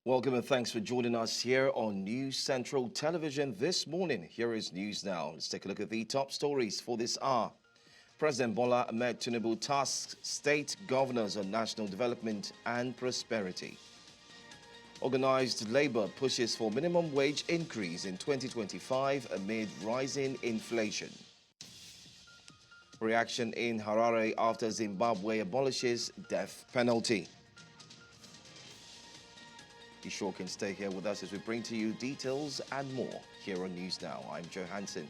Welcome and thanks for joining us here on News Central Television this morning. Here is News Now. Let's take a look at the top stories for this hour. President Bola Tinubu tasks state governors on national development and prosperity. Organized labor pushes for minimum wage increase in 2025 amid rising inflation. Reaction in Harare after Zimbabwe abolishes death penalty. You sure can stay here with us as we bring to you details and more here on News Now. I'm Joe Hansen.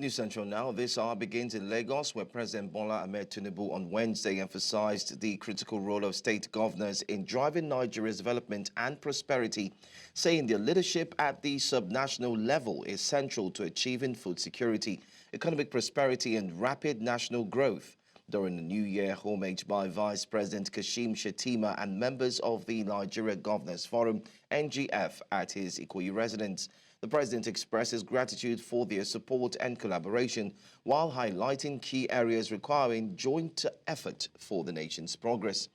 News Central now. This hour begins in Lagos, where President Bola Tinubu on Wednesday emphasized the critical role of state governors in driving Nigeria's development and prosperity, saying their leadership at the subnational level is central to achieving food security, economic prosperity, and rapid national growth. During the New Year homage by Vice President Kashim Shettima and members of the Nigeria Governors Forum, NGF, at his Ikoyi residence, the President expresses gratitude for their support and collaboration while highlighting key areas requiring joint effort for the nation's progress.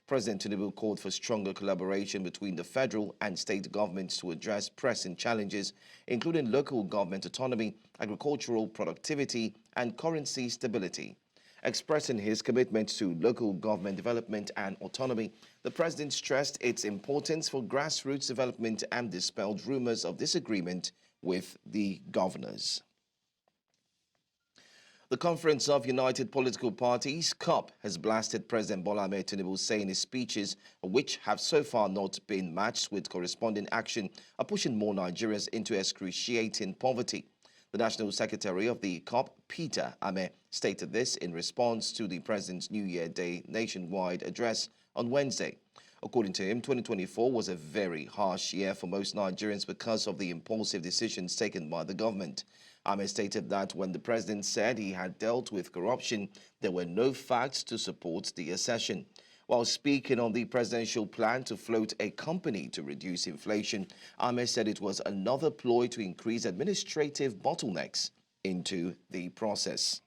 President Tinubu called for stronger collaboration between the federal and state governments to address pressing challenges, including local government autonomy, agricultural productivity, and currency stability. Expressing his commitment to local government development and autonomy, the President stressed its importance for grassroots development and dispelled rumors of disagreement with the governors. The Conference of United Political Parties, COP, has blasted President Bola Tinubu, saying his speeches, which have so far not been matched with corresponding action, are pushing more Nigerians into excruciating poverty. The National Secretary of the COP, Peter Ame, stated this in response to the President's New Year Day nationwide address on Wednesday. According to him, 2024 was a very harsh year for most Nigerians because of the impulsive decisions taken by the government. Ame stated that when the President said he had dealt with corruption, there were no facts to support the assertion. While speaking on the presidential plan to float a company to reduce inflation, Ame said it was another ploy to increase administrative bottlenecks into the process.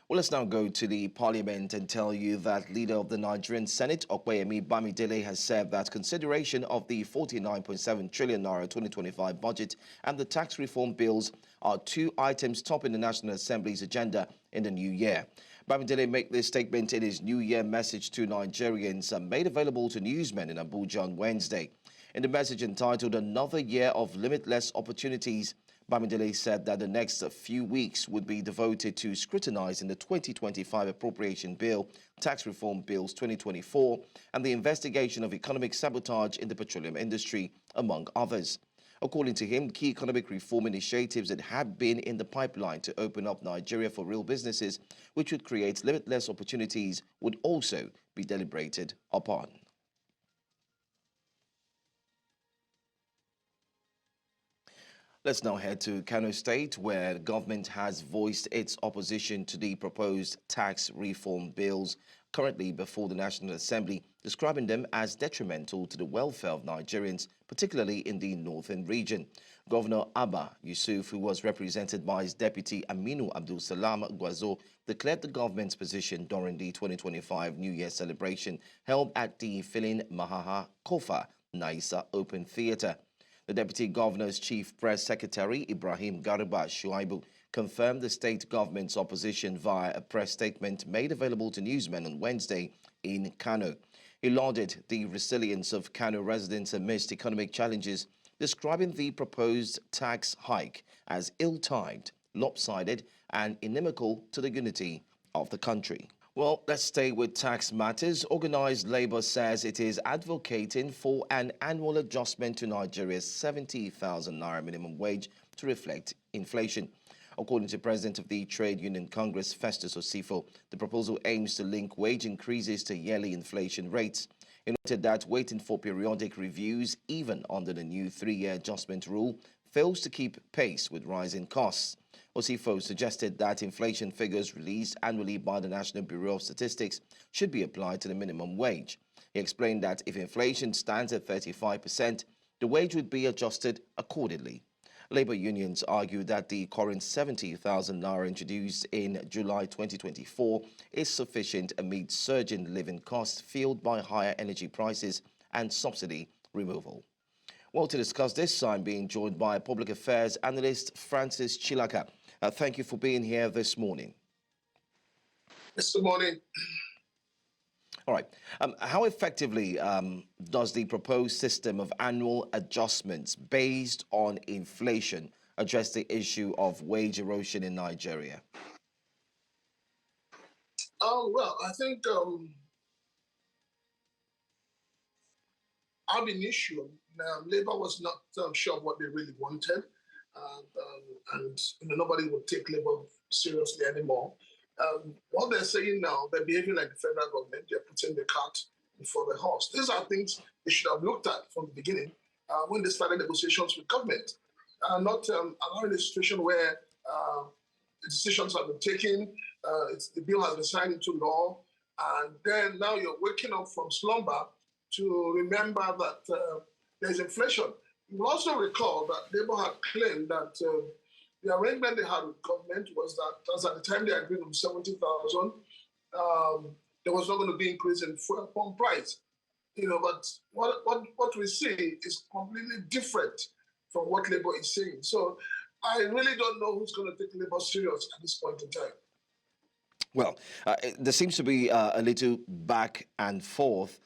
Well, let's now go to the parliament and tell you that leader of the Nigerian Senate, Okweyemi Bamidele, has said that consideration of the 49.7 trillion naira 2025 budget and the tax reform bills are two items topping the National Assembly's agenda in the new year. Bamidele made this statement in his New Year message to Nigerians made available to newsmen in Abuja on Wednesday. In the message entitled Another Year of Limitless Opportunities, Bamidele said that the next few weeks would be devoted to scrutinizing the 2025 appropriation bill, tax reform bills 2024, and the investigation of economic sabotage in the petroleum industry, among others. According to him, key economic reform initiatives that had been in the pipeline to open up Nigeria for real businesses, which would create limitless opportunities, would also be deliberated upon. Let's now head to Kano State, where the government has voiced its opposition to the proposed tax reform bills currently before the National Assembly, describing them as detrimental to the welfare of Nigerians, particularly in the northern region. Governor Abba Yusuf, who was represented by his deputy Aminu Abdul Salam Gwazo, declared the government's position during the 2025 New Year celebration held at the Filin Mahaha Kofa Naisa Open Theatre. The Deputy Governor's Chief Press Secretary, Ibrahim Garba Shuaibu, confirmed the state government's opposition via a press statement made available to newsmen on Wednesday in Kano. He lauded the resilience of Kano residents amidst economic challenges, describing the proposed tax hike as ill-timed, lopsided, and inimical to the unity of the country. Well, let's stay with tax matters. Organized labor says it is advocating for an annual adjustment to Nigeria's 70,000 naira minimum wage to reflect inflation. According to President of the Trade Union Congress, Festus Osifo, the proposal aims to link wage increases to yearly inflation rates. He noted that waiting for periodic reviews, even under the new 3-year adjustment rule, fails to keep pace with rising costs. Osifo suggested that inflation figures released annually by the National Bureau of Statistics should be applied to the minimum wage. He explained that if inflation stands at 35%, the wage would be adjusted accordingly. Labour unions argue that the current 70,000 naira introduced in July 2024 is sufficient amid surging living costs fueled by higher energy prices and subsidy removal. Well, to discuss this, I'm being joined by public affairs analyst Francis Chilaka. Thank you for being here this morning. Yes, good morning. All right. How effectively does the proposed system of annual adjustments based on inflation address the issue of wage erosion in Nigeria? Well, I think ab initio, Labour was not sure of what they really wanted, and nobody would take Labour seriously anymore. What they're saying now, they're behaving like the federal government. They're putting the cart before the horse. These are things they should have looked at from the beginning when they started negotiations with government, not allowing a situation where decisions have been taken, the bill has been signed into law, and then now you're waking up from slumber to remember that there's inflation. You will also recall that Labour had claimed that the arrangement they had with government was that as at the time they agreed on 70,000, there was not going to be increase in fuel pump price. But what we see is completely different from what Labour is saying. So I really don't know who's going to take Labour serious at this point in time. Well, there seems to be a little back and forth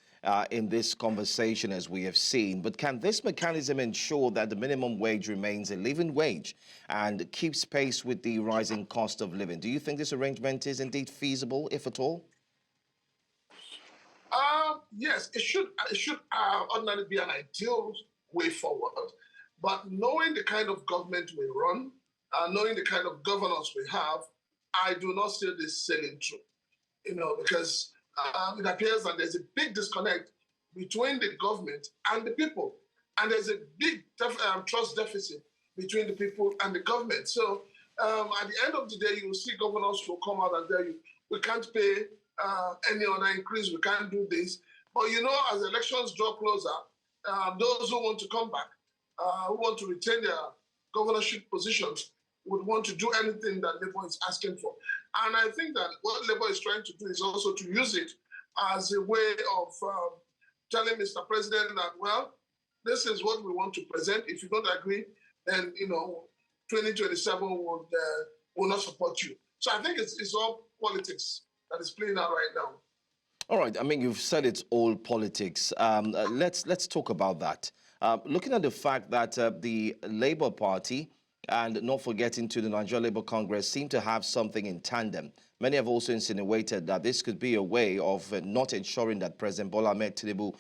in this conversation, as we have seen. But can this mechanism ensure that the minimum wage remains a living wage and keeps pace with the rising cost of living? Do you think this arrangement is indeed feasible, if at all? Yes, it should ordinarily be an ideal way forward. But knowing the kind of government we run, knowing the kind of governance we have, I do not see this sailing through. Because it appears that there's a big disconnect between the government and the people. And there's a big trust deficit between the people and the government. So at the end of the day, you will see governors who come out and tell you, we can't pay any other increase, we can't do this. But as elections draw closer, those who want to come back, who want to retain their governorship positions, would want to do anything that Labour is asking for. And I think that what Labour is trying to do is also to use it as a way of telling Mr. President that, well, this is what we want to present. If you don't agree, then, 2027 will not support you. So I think it's all politics that is playing out right now. All right. I mean, you've said it's all politics. Let's talk about that. Looking at the fact that the Labour Party and not forgetting to the Nigeria Labour Congress seem to have something in tandem. Many have also insinuated that this could be a way of not ensuring that President Bola Tinubu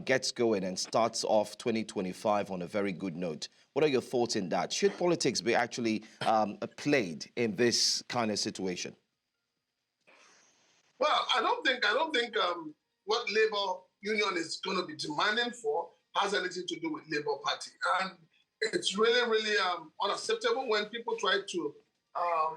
gets going and starts off 2025 on a very good note. What are your thoughts in that? Should politics be actually played in this kind of situation? Well, I don't think what Labour Union is going to be demanding for has anything to do with Labour Party. And it's really, really unacceptable when people try to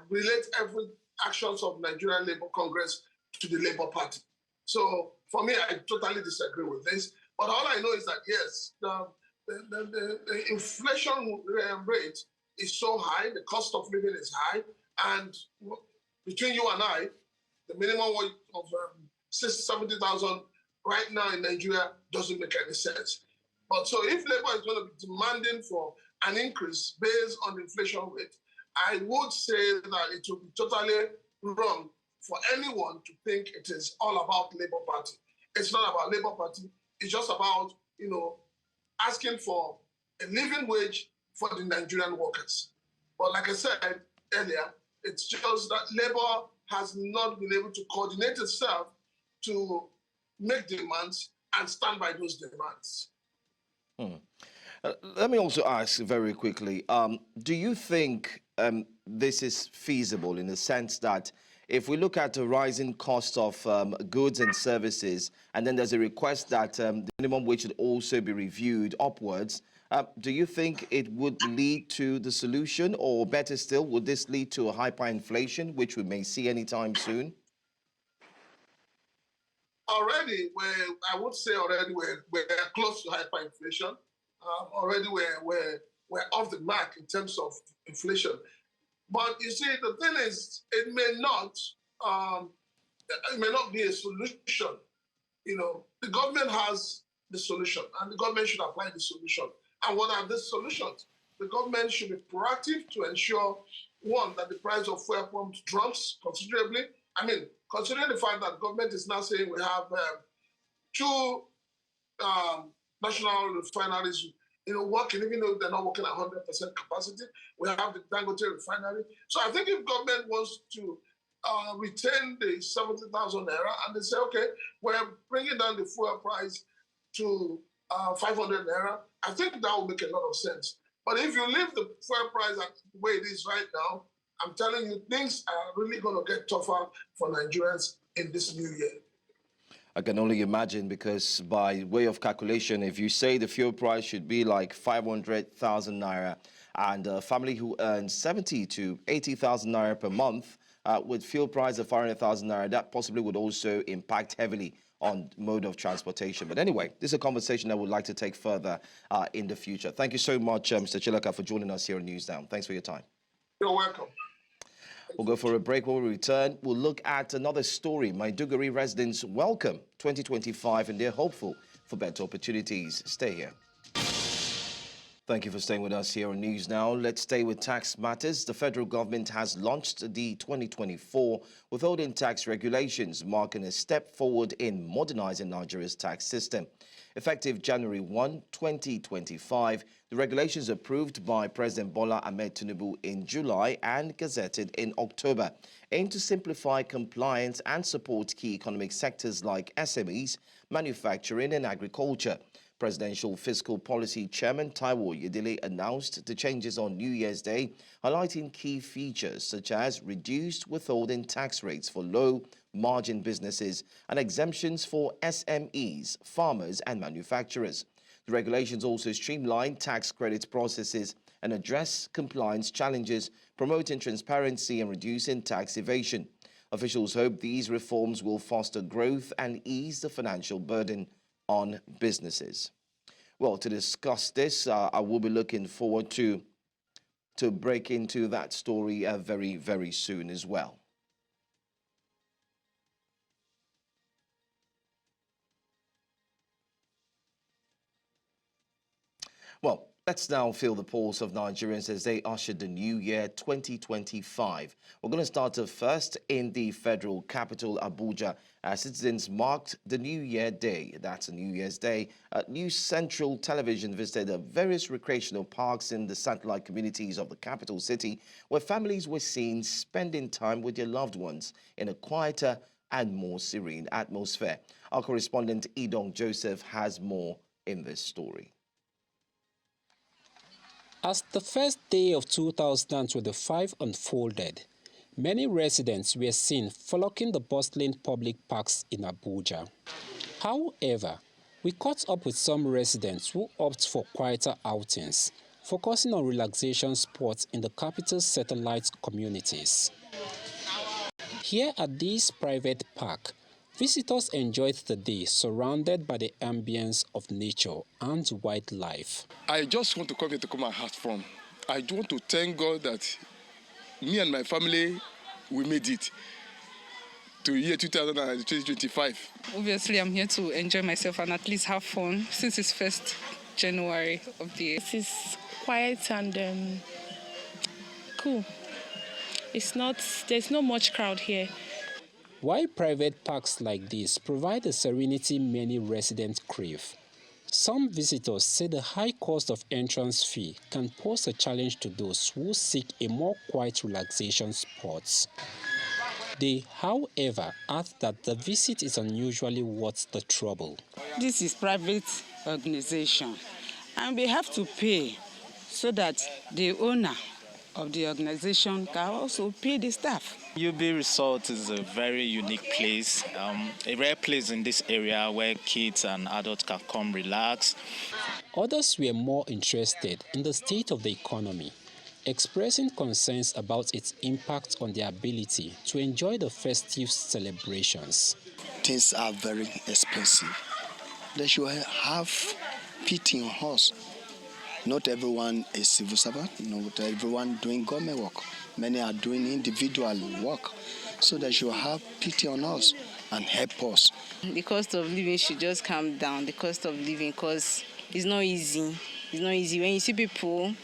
relate every actions of Nigerian Labour Congress to the Labour Party. So for me, I totally disagree with this. But all I know is that, yes, the inflation rate is so high, the cost of living is high, and between you and I, the minimum wage of 70,000 right now in Nigeria doesn't make any sense. But so if Labour is going to be demanding for an increase based on the inflation rate, I would say that it would be totally wrong for anyone to think it is all about Labour Party. It's not about Labour Party. It's just about, asking for a living wage for the Nigerian workers. But like I said earlier, it's just that Labour has not been able to coordinate itself to make demands and stand by those demands. Let me also ask very quickly, do you think this is feasible in the sense that if we look at the rising cost of goods and services, and then there's a request that the minimum wage should also be reviewed upwards, Do you think it would lead to the solution, or better still, would this lead to a hyperinflation, which we may see anytime soon? Already, we're close to hyperinflation. Already, we're off the mark in terms of inflation. But you see, the thing is, it may not be a solution. You know, the government has the solution, and the government should apply the solution. And what are the solutions? The government should be proactive to ensure, one, that the price of fuel pumps drops considerably. I mean, considering the fact that government is now saying we have two national refineries, working, even though they're not working at 100% capacity. We have the Dangote refinery. So I think if government wants to retain the 70,000 naira and they say, okay, we're bringing down the fuel price to 500 naira, I think that will make a lot of sense. But if you leave the fuel price at the way it is right now, I'm telling you, things are really going to get tougher for Nigerians in this new year. I can only imagine, because by way of calculation, if you say the fuel price should be like 500,000 naira, and a family who earns 70 to 80,000 naira per month with fuel price of 500,000 naira, that possibly would also impact heavily on mode of transportation. But anyway, this is a conversation I would like to take further in the future. Thank you so much, Mr. Chilaka, for joining us here on News Now. Thanks for your time. You're welcome. We'll go for a break. When we return, we'll look at another story. Maiduguri residents welcome 2025 and they're hopeful for better opportunities. Stay here. Thank you for staying with us here on News Now. Let's stay with tax matters. The federal government has launched the 2024 withholding tax regulations, marking a step forward in modernizing Nigeria's tax system. Effective January 1, 2025, the regulations approved by President Bola Tinubu in July and gazetted in October aim to simplify compliance and support key economic sectors like SMEs, manufacturing and agriculture. Presidential Fiscal Policy Chairman Taiwo Yedele announced the changes on New Year's Day, highlighting key features such as reduced withholding tax rates for low-margin businesses and exemptions for SMEs, farmers and manufacturers. The regulations also streamline tax credit processes and address compliance challenges, promoting transparency and reducing tax evasion. Officials hope these reforms will foster growth and ease the financial burden on businesses. Well, to discuss this, I will be looking forward to break into that story very, very soon as well. Well, let's now feel the pulse of Nigerians as they usher the new year 2025. We're going to start first in the federal capital, Abuja, as citizens marked the New Year Day. That's a New Year's Day. News Central Television visited various recreational parks in the satellite communities of the capital city, where families were seen spending time with their loved ones in a quieter and more serene atmosphere. Our correspondent Idong Joseph has more in this story. As the first day of 2025 unfolded, many residents were seen flocking the bustling public parks in Abuja. However, we caught up with some residents who opt for quieter outings, focusing on relaxation spots in the capital's satellite communities. Here at this private park, visitors enjoyed the day surrounded by the ambience of nature and wildlife. I just want to come here to come and have fun. I do want to thank God that me and my family, we made it to year 2025. Obviously, I'm here to enjoy myself and at least have fun since it's 1st January of the year. This is quiet and cool. There's not much crowd here. While private parks like this provide the serenity many residents crave, some visitors say the high cost of entrance fee can pose a challenge to those who seek a more quiet relaxation spot. They, however, add that the visit is unusually worth the trouble. This is private organization, and we have to pay so that the owner of the organization can also pay the staff. UB Resort is a very unique place, a rare place in this area where kids and adults can come relax. Others were more interested in the state of the economy, expressing concerns about its impact on their ability to enjoy the festive celebrations. Things are very expensive. They should have pity on us. Not everyone is civil servant, not everyone doing government work. Many are doing individual work. So they should have pity on us and help us. The cost of living should just calm down, the cost of living, because it's not easy. It's not easy. When you see people,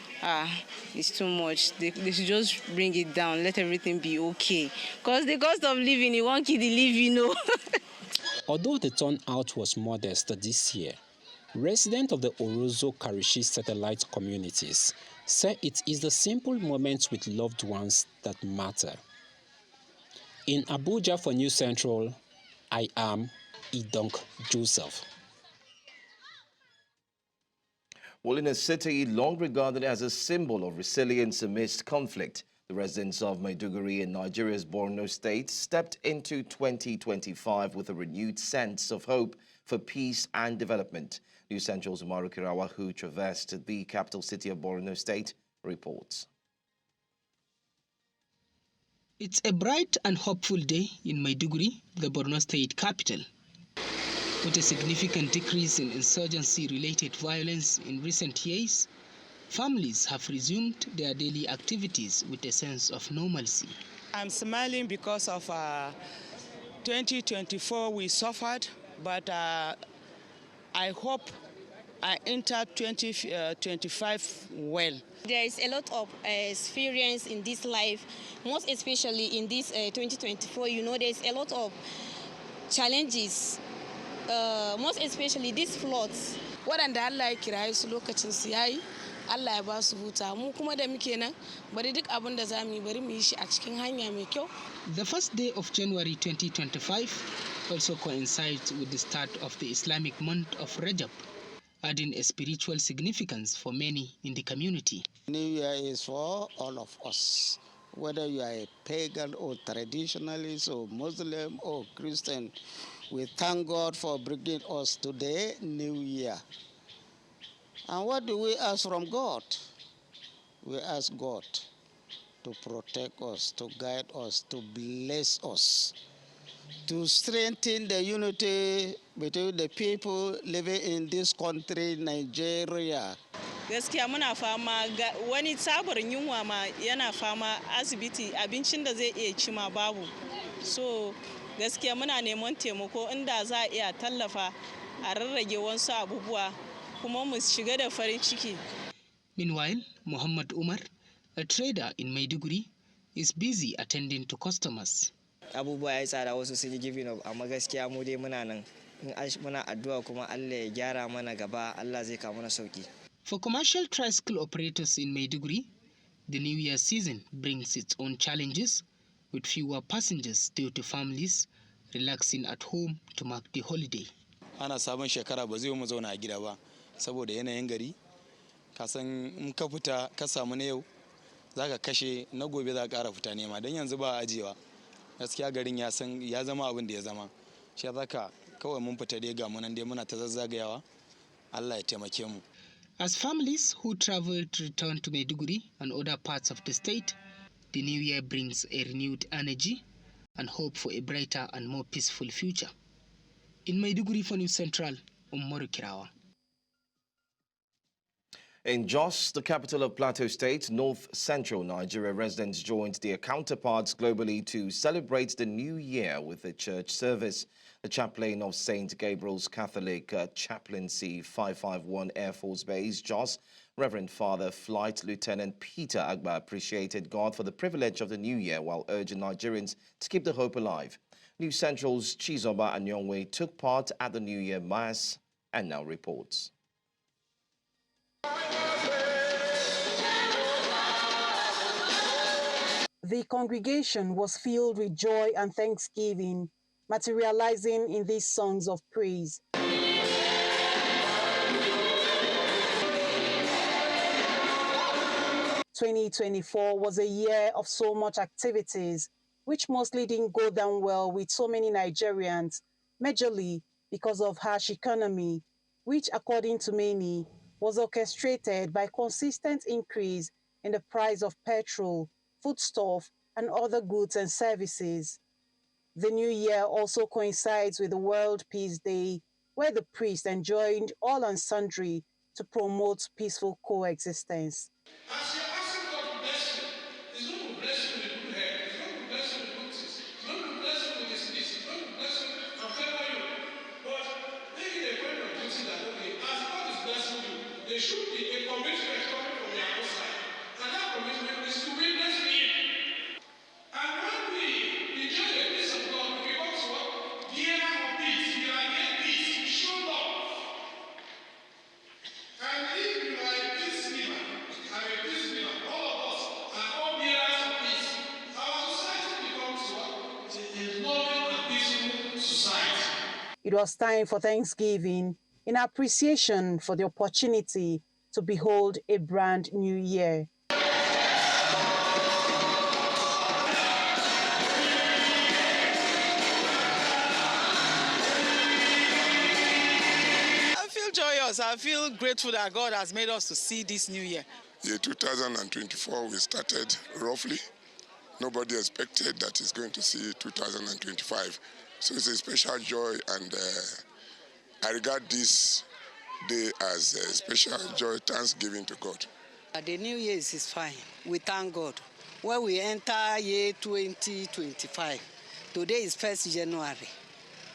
it's too much. They should just bring it down, let everything be okay. Because the cost of living, you won't keep the living, Although the turnout was modest this year, residents of the Orozo Karishi satellite communities say it is the simple moments with loved ones that matter. In Abuja for News Central, I am Idonk Joseph. Well, in a city long regarded as a symbol of resilience amidst conflict, the residents of Maiduguri in Nigeria's Borno state stepped into 2025 with a renewed sense of hope for peace and development. News Central's Umaru Kirawa, who traversed the capital city of Borno state, reports. It's a bright and hopeful day in Maiduguri, the Borno state capital. With a significant decrease in insurgency-related violence in recent years, families have resumed their daily activities with a sense of normalcy. I'm smiling because of 2024 we suffered, but I hope I enter 2025 well. There is a lot of experience in this life, most especially in this 2024. There's a lot of challenges, most especially these floods. Waɗanda Allah ya kiraye su lokacin su yayi, Allah ya ba su huta. Mu kuma da muke nan, bari duk abin da zamu yi bari mu yi shi a cikin hanya mai kyau. The first day of January 2025 also coincides with the start of the Islamic month of Rajab, adding a spiritual significance for many in the community. New Year is for all of us, whether you are a pagan or traditionalist or Muslim or Christian. We thank God for bringing us to the New Year. And what do we ask from God? We ask God to protect us, to guide us, to bless us, to strengthen the unity between the people living in this country, Nigeria. Gaskiya muna fama wani tsabarin yunwa ma yana fama asibiti abincin da zai iya ci ma babu. So gaskiya muna neman taimako inda za a iya tallafa a rarrage wasu abubuwa kuma mu shiga da farin ciki. Meanwhile, Muhammad Umar, a trader in Maiduguri, is busy attending to customers. Abubuwa ya tsada wasu sun yi giving up amma gaskiya mu dai muna nan muna addu'a kuma Allah ya gyara mana gaba, Allah zai kawo mana sauki. For commercial tricycle operators in Maiduguri, the New Year season brings its own challenges, with fewer passengers due to families relaxing at home to mark the holiday. Ana sabon shekara ba zai mu zauna a gida ba saboda yanayin gari. Ka san in ka fita ka samu na yau zaka kashe na gobe za ka ƙara fita nema dan yanzu ba ajewa. Gaskiya garin ya zama abin da ya zama. Shi zaka kawai mun fita dai ga mu nan dai muna ta zazzagayawa. Allah ya taimake mu. As families who traveled return to Maiduguri and other parts of the state, the new year brings a renewed energy and hope for a brighter and more peaceful future. In Maiduguri for News Central, Umaru Kirawa. In Jos, the capital of Plateau State, north-central Nigeria, residents joined their counterparts globally to celebrate the new year with a church service. The chaplain of St. Gabriel's Catholic Chaplaincy 551 Air Force Base, Jos, Reverend Father Flight Lieutenant Peter Agba, appreciated God for the privilege of the new year while urging Nigerians to keep the hope alive. News Central's Chizoba Anyongwe took part at the New Year Mass and now reports. The congregation was filled with joy and thanksgiving, materializing in these songs of praise. 2024 was a year of so much activities, which mostly didn't go down well with so many Nigerians, majorly because of harsh economy, which according to many was orchestrated by consistent increase in the price of petrol, foodstuff, and other goods and services. The new year also coincides with the World Peace Day, where the priest enjoined all and sundry to promote peaceful coexistence. As you're asking God to bless you, He's going to bless you with good health. He's going to bless you with good things. He's going to bless you with His peace. He's going to bless you and favor you. But make it a point of duty that, okay, as God is blessing you, there should be a commitment coming from your outside. And that commitment is to witness me. And when we enjoy the peace of God, we become what? The era of peace. We are here peace. We show love. And if you are a peace giver, I'm a peace giver, all of us are all bearers of peace. Our society becomes what? A loving and peaceful society. It was time for Thanksgiving in appreciation for the opportunity to behold a brand new year. I feel joyous. I feel grateful that God has made us to see this new year. Year 2024, we started roughly. Nobody expected that it's going to see 2025. So it's a special joy, and I regard this day as a special joy, thanksgiving to God. The new year is fine. We thank God. When we enter year 2025, today is 1st January.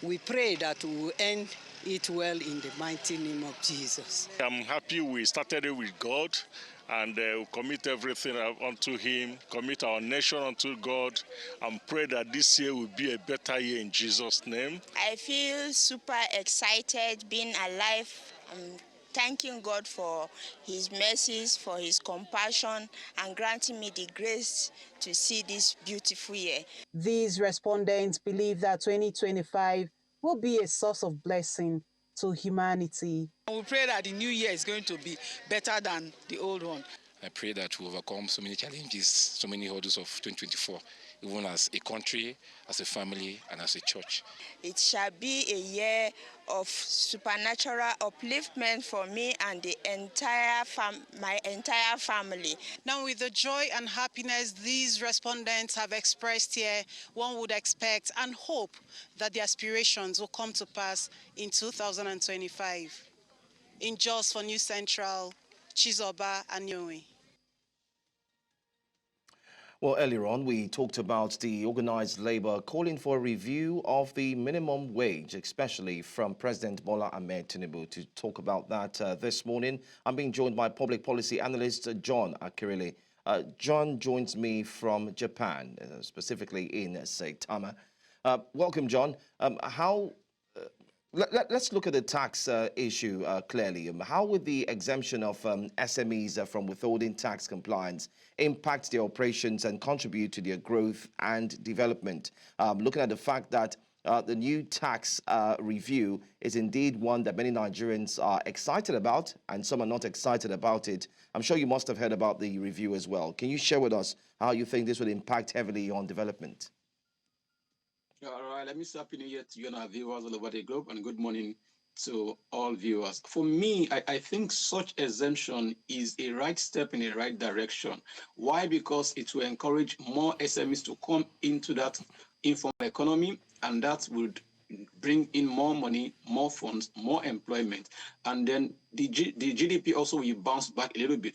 We pray that we will end it well in the mighty name of Jesus. I'm happy we started it with God, and we commit everything unto Him, commit our nation unto God, and pray that this year will be a better year in Jesus' name. I feel super excited being alive. I'm thanking God for His mercies, for His compassion, and granting me the grace to see this beautiful year. These respondents believe that 2025 will be a source of blessing to humanity. We pray that the new year is going to be better than the old one. I pray that we overcome so many challenges, so many hurdles of 2024, even as a country, as a family, and as a church. It shall be a year of supernatural upliftment for me and the my entire family. Now, with the joy and happiness these respondents have expressed here, one would expect and hope that the aspirations will come to pass in 2025. In Jos for News Central, Chizoba and Yowe. Well, earlier on, we talked about the organized labor calling for a review of the minimum wage, especially from President Bola Tinubu. To talk about that this morning, I'm being joined by public policy analyst John Akirile. John joins me from Japan, specifically in Saitama. Welcome, John. Let's look at the tax issue clearly. How would the exemption of SMEs from withholding tax compliance impact their operations and contribute to their growth and development? Looking at the fact that the new tax review is indeed one that many Nigerians are excited about, and some are not excited about it. I'm sure you must have heard about the review as well. Can you share with us how you think this would impact heavily on development? All right, let me say happy new year to you and our viewers all over the globe, and good morning to all viewers. For me, I think such exemption is a right step in the right direction. Why? Because it will encourage more SMEs to come into that informal economy, and that would bring in more money, more funds, more employment, and then the GDP also will bounce back a little bit.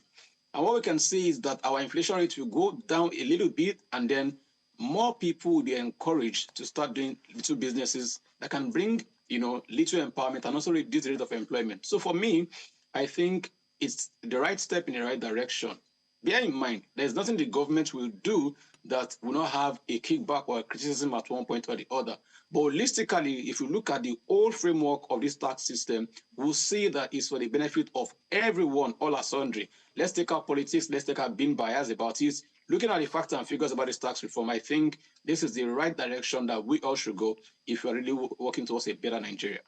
And what we can see is that our inflation rate will go down a little bit, and then more people will be encouraged to start doing little businesses that can bring, little empowerment and also reduce the rate of employment. So for me, I think it's the right step in the right direction. Bear in mind, there's nothing the government will do that will not have a kickback or a criticism at one point or the other. But holistically, if you look at the whole framework of this tax system, we'll see that it's for the benefit of everyone, all are sundry. Let's take our politics, let's take our being biased about it. Looking at the facts and figures about this tax reform, I think this is the right direction that we all should go if we are really working towards a better Nigeria.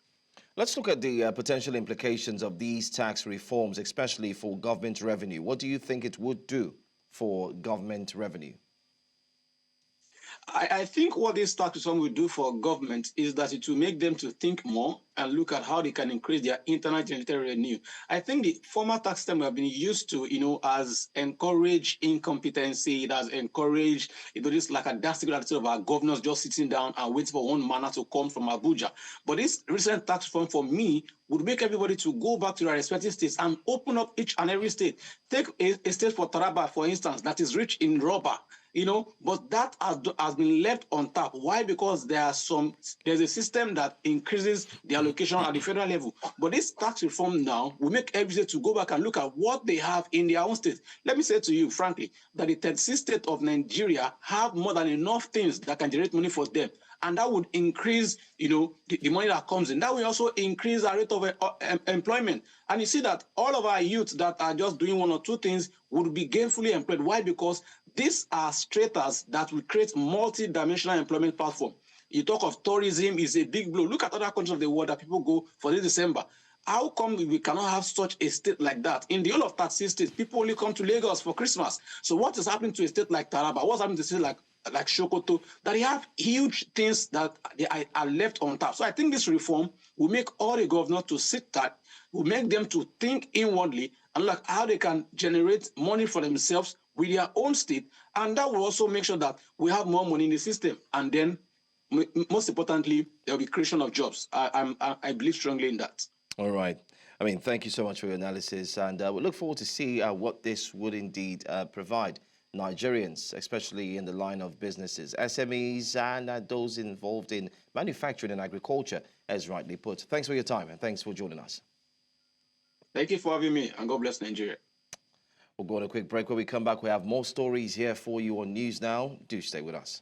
Let's look at the potential implications of these tax reforms, especially for government revenue. What do you think it would do? for government revenue? I think what this tax reform will do for government is that it will make them to think more and look at how they can increase their internal generated revenue. I think the former tax system we have been used to, has encouraged incompetency. It has encouraged, this like a dastardly attitude of our governors just sitting down and waiting for one manna to come from Abuja. But this recent tax reform, for me, would make everybody to go back to their respective states and open up each and every state. Take a state for Taraba, for instance, that is rich in rubber. But that has been left on tap. Why? Because there's a system that increases the allocation at the federal level. But this tax reform now will make every state to go back and look at what they have in their own state. Let me say to you, frankly, that the 36th state of Nigeria have more than enough things that can generate money for them. And that would increase, the money that comes in. That will also increase our rate of employment. And you see that all of our youth that are just doing one or two things would be gainfully employed. Why? Because these are stratas that will create multi-dimensional employment platform. You talk of tourism is a big blow. Look at other countries of the world that people go for this December. How come we cannot have such a state like that? In the whole of 36 states, people only come to Lagos for Christmas. So what is happening to a state like Taraba? What's happening to a state like Sokoto? That they have huge things that they are left on tap. So I think this reform will make all the governors to sit tight, will make them to think inwardly and look how they can generate money for themselves with their own state, and that will also make sure that we have more money in the system. And then, most importantly, there will be creation of jobs. I believe strongly in that. All right. Thank you so much for your analysis, and we look forward to see what this would indeed provide Nigerians, especially in the line of businesses, SMEs, and those involved in manufacturing and agriculture, as rightly put. Thanks for your time, and thanks for joining us. Thank you for having me, and God bless Nigeria. We'll go on a quick break. When we come back, we have more stories here for you on News Now. Do stay with us.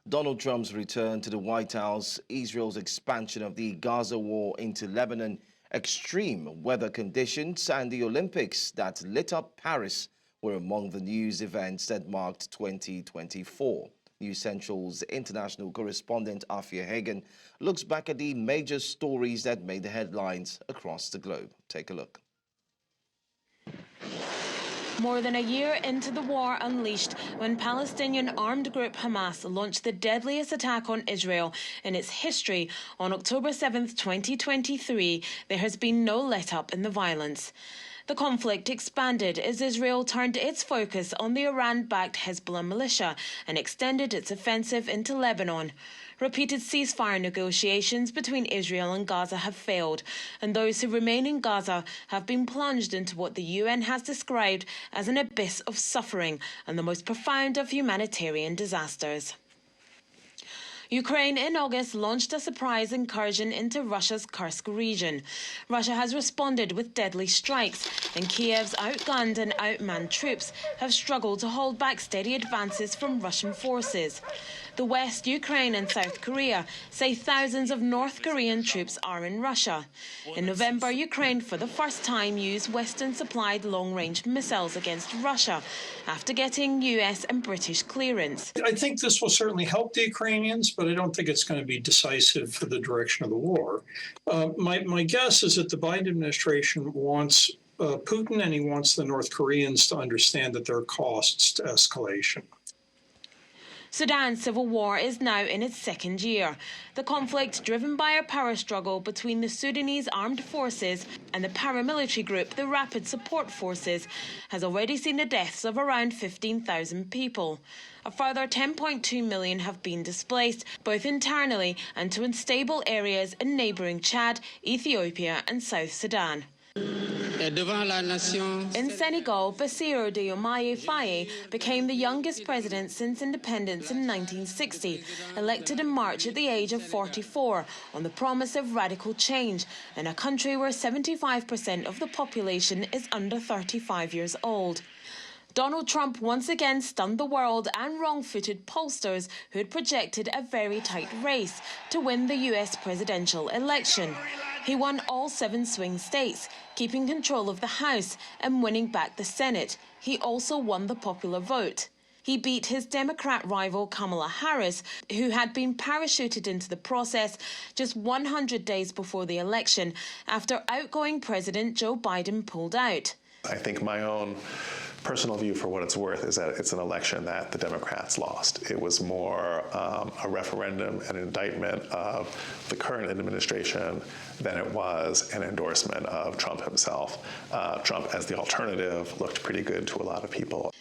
Donald Trump's return to the White House, Israel's expansion of the Gaza war into Lebanon, extreme weather conditions, and the Olympics that lit up Paris were among the news events that marked 2024. News Central's international correspondent Afia Hagen looks back at the major stories that made the headlines across the globe. Take a look. More than a year into the war unleashed when Palestinian armed group Hamas launched the deadliest attack on Israel in its history on October 7, 2023, there has been no let-up in the violence. The conflict expanded as Israel turned its focus on the Iran-backed Hezbollah militia and extended its offensive into Lebanon. Repeated ceasefire negotiations between Israel and Gaza have failed, and those who remain in Gaza have been plunged into what the UN has described as an abyss of suffering and the most profound of humanitarian disasters. Ukraine in August launched a surprise incursion into Russia's Kursk region. Russia has responded with deadly strikes, and Kiev's outgunned and outmanned troops have struggled to hold back steady advances from Russian forces. The West, Ukraine and South Korea say thousands of North Korean troops are in Russia. In November, Ukraine for the first time used Western-supplied long-range missiles against Russia after getting US and British clearance. I think this will certainly help the Ukrainians, but I don't think it's going to be decisive for the direction of the war. My guess is that the Biden administration wants Putin and he wants the North Koreans to understand that there are costs to escalation. Sudan's civil war is now in its second year. The conflict, driven by a power struggle between the Sudanese armed forces and the paramilitary group, the Rapid Support Forces, has already seen the deaths of around 15,000 people. A further 10.2 million have been displaced, both internally and to unstable areas in neighbouring Chad, Ethiopia and South Sudan. In Senegal, Bassirou Diomaye Faye became the youngest president since independence in 1960, elected in March at the age of 44 on the promise of radical change in a country where 75% of the population is under 35 years old. Donald Trump once again stunned the world and wrong-footed pollsters who had projected a very tight race to win the US presidential election. He won all 7 swing states, keeping control of the House and winning back the Senate. He also won the popular vote. He beat his Democrat rival Kamala Harris, who had been parachuted into the process just 100 days before the election after outgoing President Joe Biden pulled out. I think my own personal view, for what it's worth, is that it's an election that the Democrats lost. It was more a referendum, an indictment of the current administration than it was an endorsement of Trump himself. Trump, as the alternative, looked pretty good to a lot of people.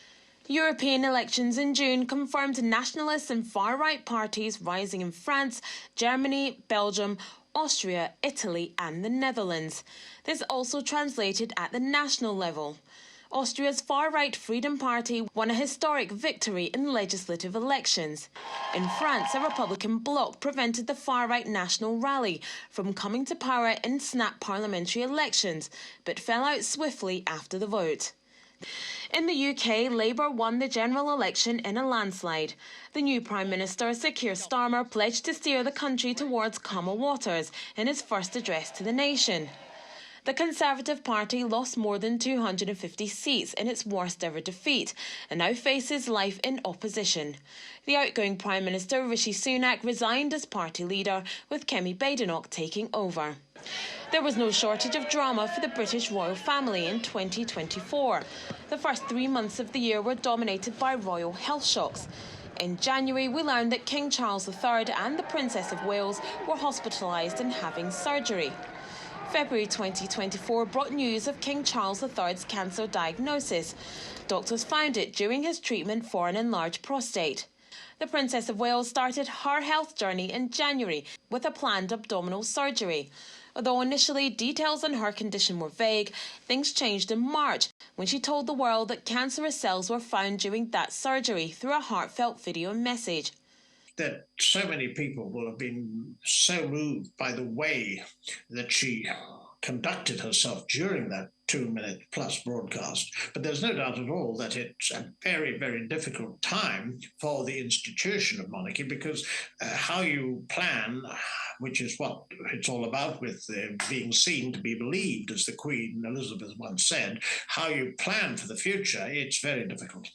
European elections in June confirmed nationalist and far-right parties rising in France, Germany, Belgium, Austria, Italy and the Netherlands. This also translated at the national level. Austria's far-right Freedom Party won a historic victory in legislative elections. In France, a Republican bloc prevented the far-right National Rally from coming to power in snap parliamentary elections, but fell out swiftly after the vote. In the UK, Labour won the general election in a landslide. The new Prime Minister, Sir Keir Starmer, pledged to steer the country towards calmer waters in his first address to the nation. The Conservative Party lost more than 250 seats in its worst ever defeat and now faces life in opposition. The outgoing Prime Minister, Rishi Sunak, resigned as party leader, with Kemi Badenoch taking over. There was no shortage of drama for the British royal family in 2024. The first 3 months of the year were dominated by royal health shocks. In January, we learned that King Charles III and the Princess of Wales were hospitalised and having surgery. February 2024 brought news of King Charles III's cancer diagnosis. Doctors found it during his treatment for an enlarged prostate. The Princess of Wales started her health journey in January with a planned abdominal surgery. Although initially details on her condition were vague, things changed in March when she told the world that cancerous cells were found during that surgery through a heartfelt video message. That so many people will have been so moved by the way that she conducted herself during that 2-minute plus broadcast. But there's no doubt at all that it's a very, very difficult time for the institution of monarchy, because how you plan, which is what it's all about with being seen to be believed, as the Queen Elizabeth once said, how you plan for the future, it's very difficult.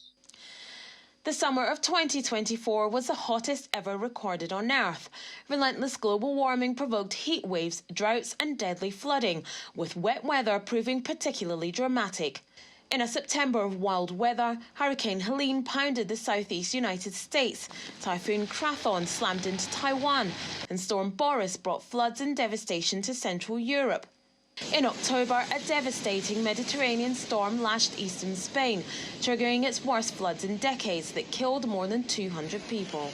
The summer of 2024 was the hottest ever recorded on Earth. Relentless global warming provoked heat waves, droughts and deadly flooding, with wet weather proving particularly dramatic. In a September of wild weather, Hurricane Helene pounded the southeast United States, Typhoon Krathon slammed into Taiwan, and Storm Boris brought floods and devastation to Central Europe. In October, a devastating Mediterranean storm lashed eastern Spain, triggering its worst floods in decades that killed more than 200 people.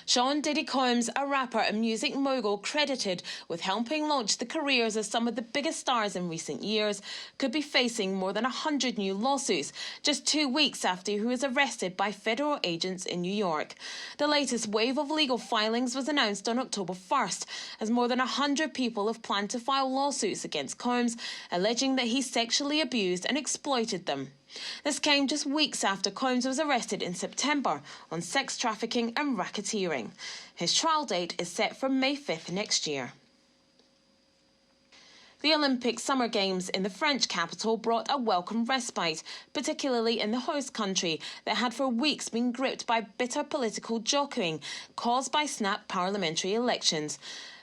Sean Diddy Combs, a rapper and music mogul credited with helping launch the careers of some of the biggest stars in recent years, could be facing more than 100 new lawsuits just 2 weeks after he was arrested by federal agents in New York. The latest wave of legal filings was announced on October 1st, as more than 100 people have planned to file lawsuits against Combs, alleging that he sexually abused and exploited them. This came just weeks after Combs was arrested in September on sex trafficking and racketeering. His trial date is set for May 5th next year. The Olympic Summer Games in the French capital brought a welcome respite, particularly in the host country that had for weeks been gripped by bitter political jockeying caused by snap parliamentary elections.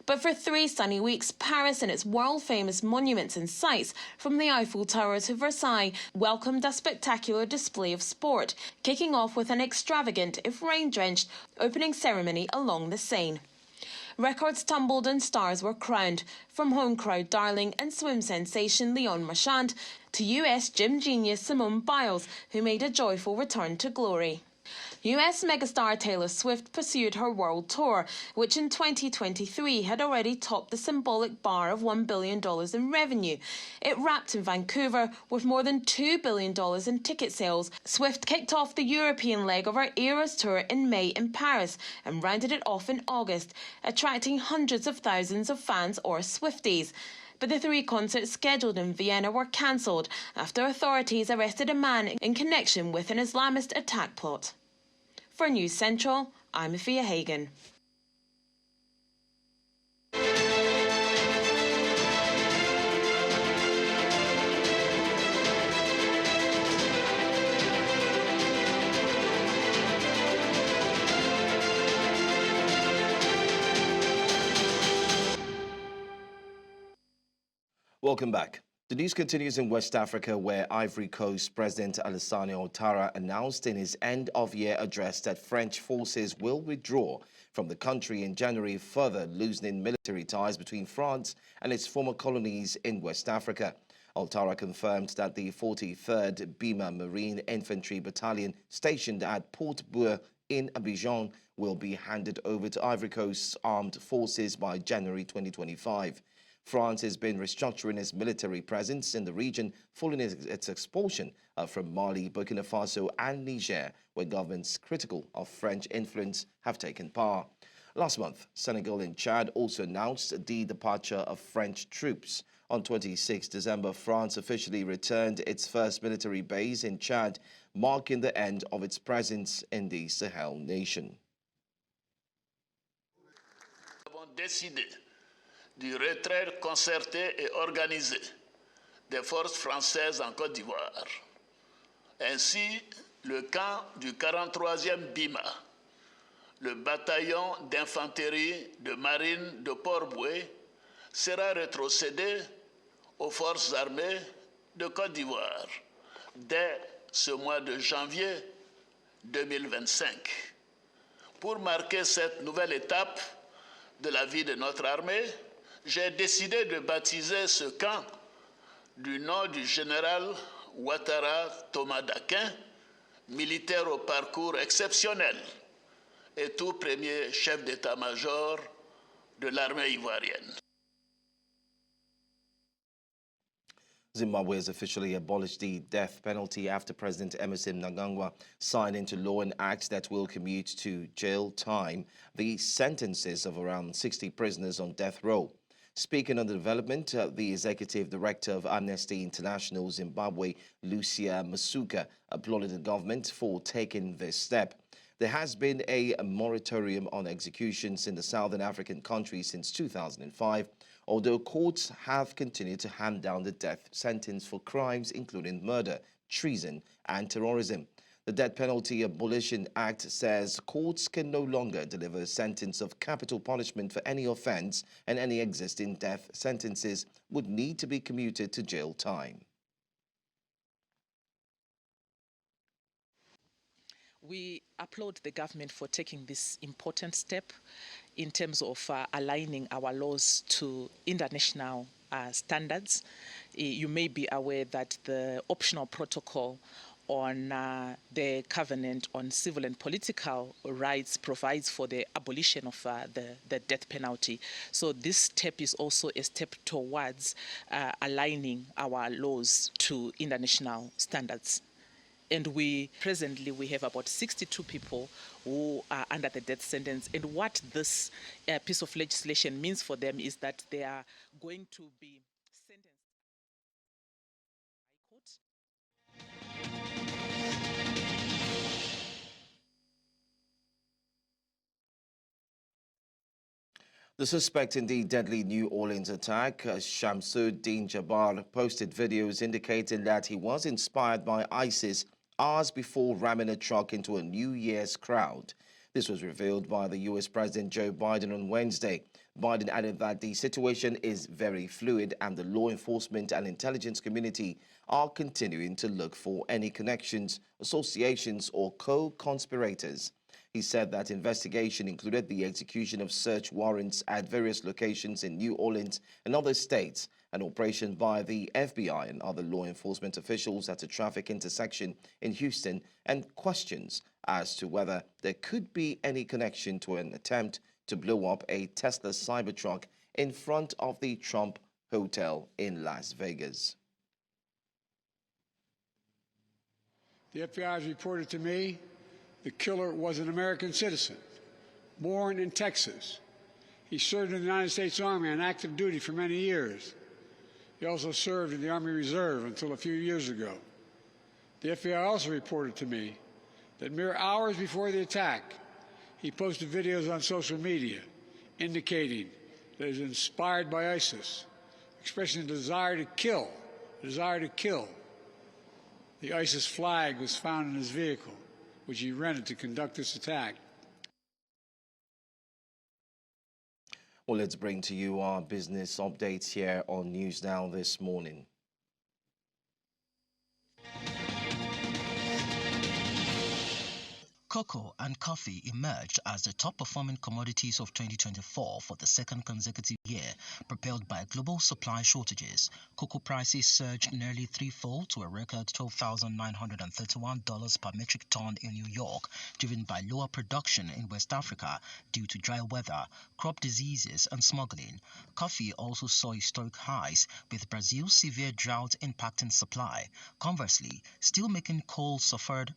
But for 3 sunny weeks, Paris and its world-famous monuments and sights, from the Eiffel Tower to Versailles, welcomed a spectacular display of sport, kicking off with an extravagant, if rain-drenched, opening ceremony along the Seine. Records tumbled and stars were crowned, from home crowd darling and swim sensation Leon Marchand to US gym genius Simone Biles, who made a joyful return to glory. US megastar Taylor Swift pursued her world tour, which in 2023 had already topped the symbolic bar of $1 billion in revenue. It wrapped in Vancouver with more than $2 billion in ticket sales. Swift kicked off the European leg of her Eras tour in May in Paris and rounded it off in August, attracting hundreds of thousands of fans or Swifties. But the 3 concerts scheduled in Vienna were cancelled after authorities arrested a man in connection with an Islamist attack plot. For News Central, I'm Afia Hagan. Welcome back. The news continues in West Africa, where Ivory Coast President Alassane Ouattara announced in his end-of-year address that French forces will withdraw from the country in January, further loosening military ties between France and its former colonies in West Africa. Ouattara confirmed that the 43rd Bima Marine Infantry Battalion stationed at Port Bouer in Abidjan will be handed over to Ivory Coast's armed forces by January 2025. France has been restructuring its military presence in the region following its expulsion from Mali, Burkina Faso and Niger, where governments critical of French influence have taken power. Last month, Senegal and Chad also announced the departure of French troops. On 26 December, France officially returned its first military base in Chad, marking the end of its presence in the Sahel nation. Du retrait concerté et organisé des forces françaises en Côte d'Ivoire. Ainsi, le camp du 43e Bima, le bataillon d'infanterie de marine de Port-Bouer, sera rétrocédé aux forces armées de Côte d'Ivoire dès ce mois de janvier 2025. Pour marquer cette nouvelle étape de la vie de notre armée, j'ai décidé de baptiser ce camp du nom du général Ouattara Thomas Daquin, militaire au parcours exceptionnel et tout premier chef d'état-major de l'armée ivoirienne. Zimbabwe has officially abolished the death penalty after President Emmerson Mnangagwa signed into law an act that will commute to jail time the sentences of around 60 prisoners on death row. Speaking on the development, the executive director of Amnesty International Zimbabwe, Lucia Masuka, applauded the government for taking this step. There has been a moratorium on executions in the southern African country since 2005, although courts have continued to hand down the death sentence for crimes including murder, treason, and terrorism. The Death Penalty Abolition Act says courts can no longer deliver a sentence of capital punishment for any offense, and any existing death sentences would need to be commuted to jail time. We applaud the government for taking this important step in terms of aligning our laws to international standards. You may be aware that the optional protocol on the Covenant on Civil and Political Rights provides for the abolition of the death penalty. So this step is also a step towards aligning our laws to international standards. And presently we have about 62 people who are under the death sentence. And what this piece of legislation means for them is that they are going to be sentenced by court. The suspect in the deadly New Orleans attack, Shamsuddin Jabbar, posted videos indicating that he was inspired by ISIS hours before ramming a truck into a New Year's crowd. This was revealed by the U.S. President Joe Biden on Wednesday. Biden added that the situation is very fluid and the law enforcement and intelligence community are continuing to look for any connections, associations, or co-conspirators. He said that investigation included the execution of search warrants at various locations in New Orleans and other states, an operation by the FBI and other law enforcement officials at a traffic intersection in Houston, and questions as to whether there could be any connection to an attempt to blow up a Tesla Cybertruck in front of the Trump Hotel in Las Vegas. The FBI has reported to me the killer was an American citizen, born in Texas. He served in the United States Army on active duty for many years. He also served in the Army Reserve until a few years ago. The FBI also reported to me that mere hours before the attack, he posted videos on social media indicating that he was inspired by ISIS, expressing a desire to kill. The ISIS flag was found in his vehicle, which he rented to conduct this attack. Well, let's bring to you our business updates here on News Now this morning. Cocoa and coffee emerged as the top-performing commodities of 2024 for the second consecutive year, propelled by global supply shortages. Cocoa prices surged nearly threefold to a record $12,931 per metric ton in New York, driven by lower production in West Africa due to dry weather, crop diseases, and smuggling. Coffee also saw historic highs, with Brazil's severe drought impacting supply. Conversely, steelmaking coal suffered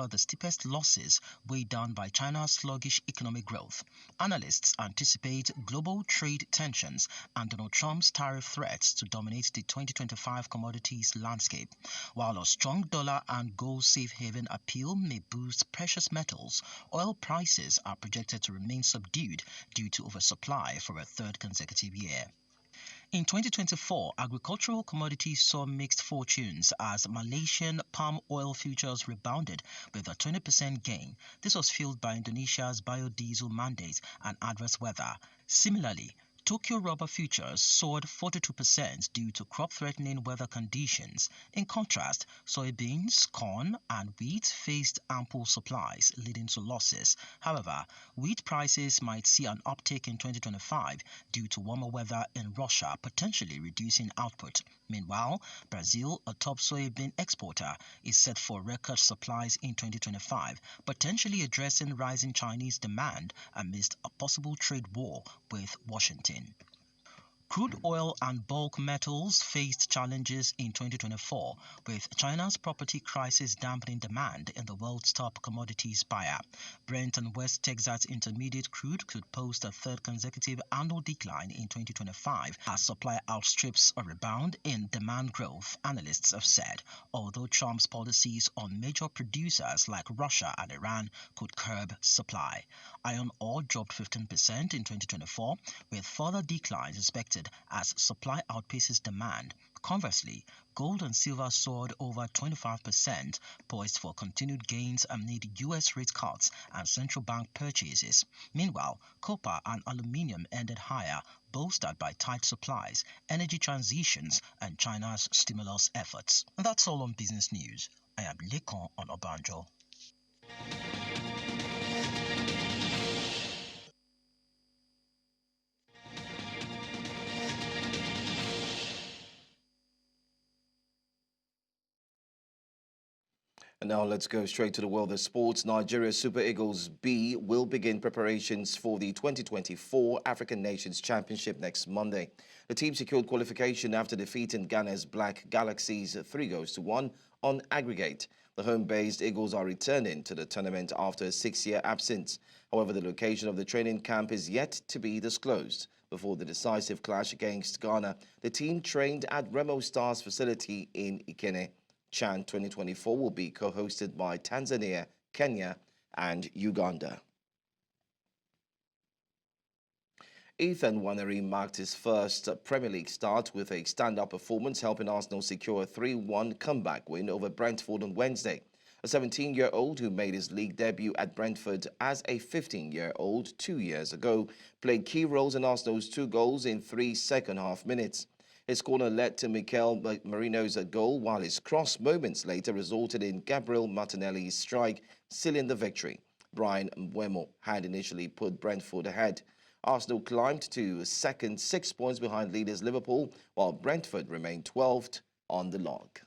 the steepest losses, weighed down by China's sluggish economic growth. Analysts anticipate global trade tensions and Donald Trump's tariff threats to dominate the 2025 commodities landscape. While a strong dollar and gold safe haven appeal may boost precious metals, oil prices are projected to remain subdued due to oversupply for a third consecutive year. In 2024, agricultural commodities saw mixed fortunes as Malaysian palm oil futures rebounded with a 20% gain. This was fueled by Indonesia's biodiesel mandate and adverse weather. Similarly, Tokyo rubber futures soared 42% due to crop-threatening weather conditions. In contrast, soybeans, corn, and wheat faced ample supplies, leading to losses. However, wheat prices might see an uptick in 2025 due to warmer weather in Russia, potentially reducing output. Meanwhile, Brazil, a top soybean exporter, is set for record supplies in 2025, potentially addressing rising Chinese demand amidst a possible trade war with Washington. Crude oil and bulk metals faced challenges in 2024, with China's property crisis dampening demand in the world's top commodities buyer. Brent and West Texas Intermediate crude could post a third consecutive annual decline in 2025 as supply outstrips a rebound in demand growth, analysts have said, although Trump's policies on major producers like Russia and Iran could curb supply. Iron ore dropped 15% in 2024, with further declines expected as supply outpaces demand. Conversely, gold and silver soared over 25%, poised for continued gains amid U.S. rate cuts and central bank purchases. Meanwhile, copper and aluminium ended higher, bolstered by tight supplies, energy transitions, and China's stimulus efforts. And that's all on business news. I am Lekon Onobanjo. And now let's go straight to the world of sports. Nigeria Super Eagles B will begin preparations for the 2024 African Nations Championship next Monday. The team secured qualification after defeating Ghana's Black Galaxies 3-1 on aggregate. The home-based Eagles are returning to the tournament after a 6-year absence. However, the location of the training camp is yet to be disclosed. Before the decisive clash against Ghana, the team trained at Remo Stars facility in Ikene. CHAN 2024 will be co-hosted by Tanzania, Kenya, and Uganda. Ethan Nwaneri marked his first Premier League start with a stand-up performance, helping Arsenal secure a 3-1 comeback win over Brentford on Wednesday. A 17-year-old who made his league debut at Brentford as a 15-year-old 2 years ago played key roles in Arsenal's 2 goals in 3 second-half minutes. His corner led to Mikel Merino's goal, while his cross moments later resulted in Gabriel Martinelli's strike, sealing the victory. Brian Mbeumo had initially put Brentford ahead. Arsenal climbed to second, 6 points behind leaders Liverpool, while Brentford remained 12th on the log.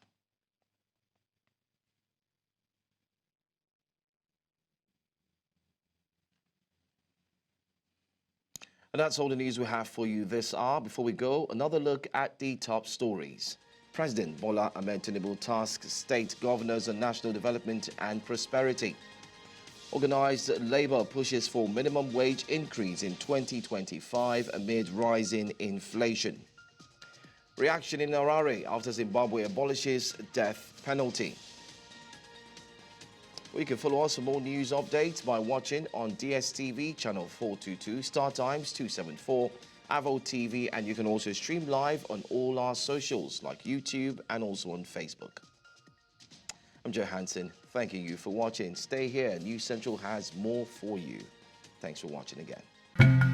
And that's all the news we have for you this hour. Before we go, another look at the top stories. President Bola Tinubu tasks state governors on national development and prosperity. Organised labour pushes for minimum wage increase in 2025 amid rising inflation. Reaction in Harare after Zimbabwe abolishes death penalty. You can follow us for more news updates by watching on DSTV channel 422, Star Times 274, Avo TV, and you can also stream live on all our socials like YouTube and also on Facebook. I'm Joe Hansen, thanking you for watching. Stay here, News Central has more for you. Thanks for watching again.